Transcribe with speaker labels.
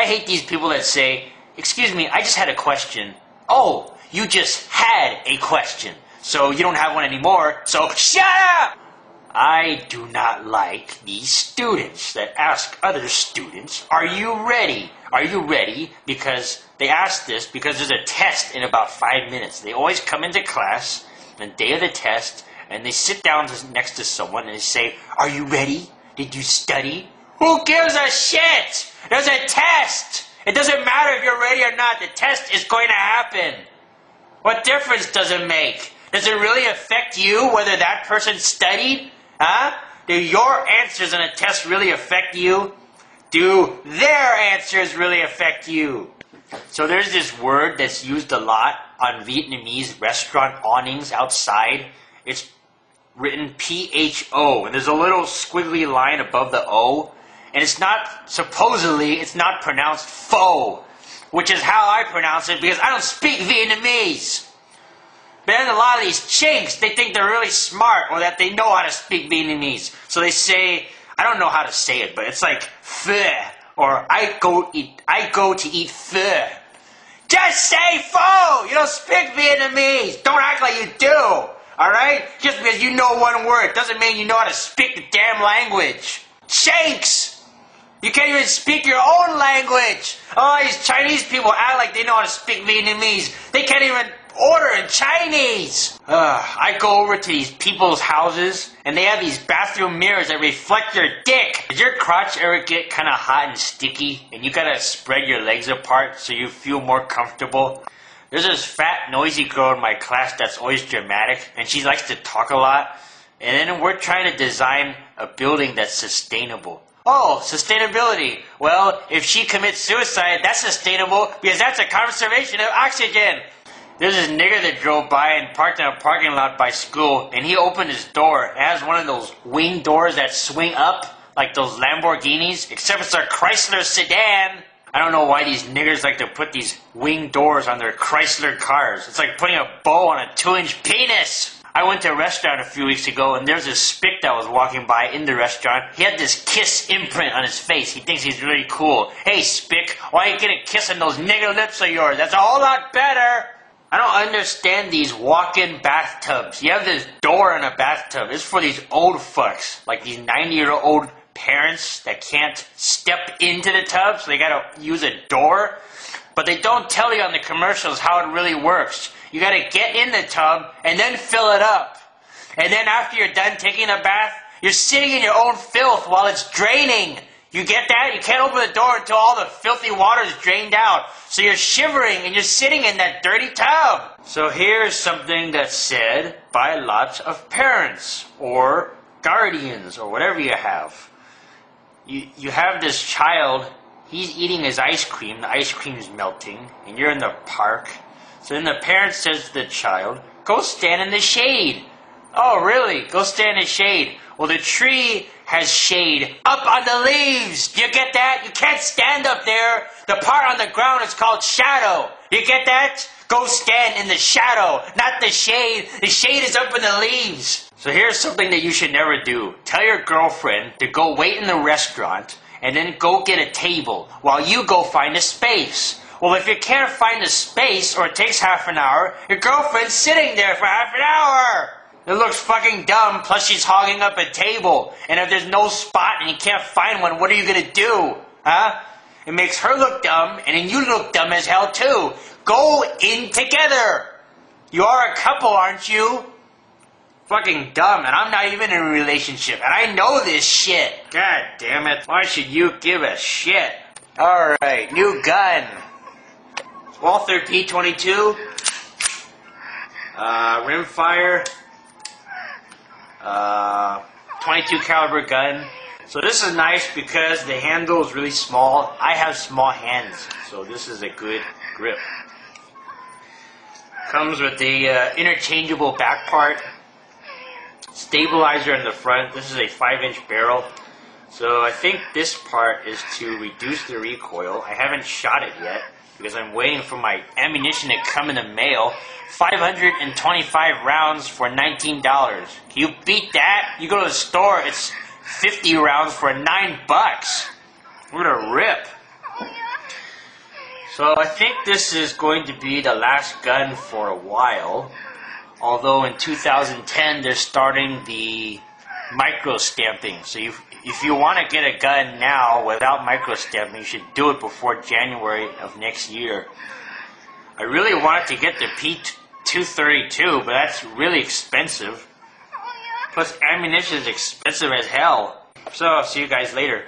Speaker 1: I hate these people that say, "Excuse me, I just had a question." Oh, you just had a question. So you don't have one anymore, so shut up! I do not like these students that ask other students, "Are you ready? Are you ready?" Because they ask this because there's a test in about 5 minutes. They always come into class on the day of the test, and they sit down next to someone and they say, "Are you ready? Did you study?" Who gives a shit? There's a test. It doesn't matter if you're ready or not. The test is going to happen. What difference does it make? Does it really affect you whether that person studied? Huh? Do your answers on a test really affect you? Do their answers really affect you? So there's this word that's used a lot on Vietnamese restaurant awnings outside. It's written PHO, and there's a little squiggly line above the O. And it's not, supposedly, it's not pronounced pho, which is how I pronounce it because I don't speak Vietnamese. But then a lot of these chinks, they think they're really smart or that they know how to speak Vietnamese. So they say, I don't know how to say it, but it's like pho, or I go to eat pho. Just say pho! You don't speak Vietnamese! Don't act like you do! Alright? Just because you know one word doesn't mean you know how to speak the damn language. Chinks! You can't even speak your own language! Oh, these Chinese people act like they know how to speak Vietnamese. They can't even order in Chinese! I go over to these people's houses, and they have these bathroom mirrors that reflect your dick. Does your crotch ever get kind of hot and sticky, and you gotta spread your legs apart so you feel more comfortable? There's this fat, noisy girl in my class that's always dramatic, and she likes to talk a lot. And then we're trying to design a building that's sustainable. Oh, sustainability. Well, if she commits suicide, that's sustainable because that's a conservation of oxygen. There's this nigger that drove by and parked in a parking lot by school, and he opened his door. It has one of those wing doors that swing up like those Lamborghinis, except it's a Chrysler sedan. I don't know why these niggers like to put these wing doors on their Chrysler cars. It's like putting a bow on a 2-inch penis. I went to a restaurant a few weeks ago, and there's this spick that was walking by in the restaurant. He had this kiss imprint on his face. He thinks he's really cool. Hey, spick, why you get a kiss on those nigger lips of yours? That's a whole lot better. I don't understand these walk-in bathtubs. You have this door in a bathtub. It's for these old fucks, like these 90-year-old parents that can't step into the tub, so they gotta use a door. But they don't tell you on the commercials how it really works. You gotta get in the tub and then fill it up. And then after you're done taking a bath, you're sitting in your own filth while it's draining. You get that? You can't open the door until all the filthy water is drained out. So you're shivering and you're sitting in that dirty tub. So here's something that's said by lots of parents or guardians or whatever you have. You have this child, he's eating his ice cream, the ice cream's melting, and you're in the park. So then the parent says to the child, "Go stand in the shade." "Oh, really? Go stand in the shade." Well, the tree has shade up on the leaves. Do you get that? You can't stand up there. The part on the ground is called shadow. You get that? Go stand in the shadow, not the shade. The shade is up in the leaves. So here's something that you should never do. Tell your girlfriend to go wait in the restaurant and then go get a table while you go find a space. Well, if you can't find a space or it takes half an hour, your girlfriend's sitting there for half an hour. It looks fucking dumb, plus she's hogging up a table. And if there's no spot and you can't find one, what are you gonna do? Huh? It makes her look dumb, and then you look dumb as hell too. Go in together. You are a couple, aren't you? Fucking dumb, and I'm not even in a relationship, and I know this shit. God damn it. Why should you give a shit? Alright, new gun. Walther P22. Rimfire. 22 caliber gun. So this is nice because the handle is really small. I have small hands, so this is a good grip. Comes with the interchangeable back part. Stabilizer in the front. This is a 5-inch barrel. So I think this part is to reduce the recoil. I haven't shot it yet because I'm waiting for my ammunition to come in the mail. 525 rounds for $19. Can you beat that? You go to the store, it's 50 rounds for $9. We're gonna rip. So I think this is going to be the last gun for a while. Although in 2010 they're starting the micro stamping. So if you want to get a gun now without micro stamping, you should do it before January of next year. I really wanted to get the P232, but that's really expensive. Plus ammunition is expensive as hell. So I'll see you guys later.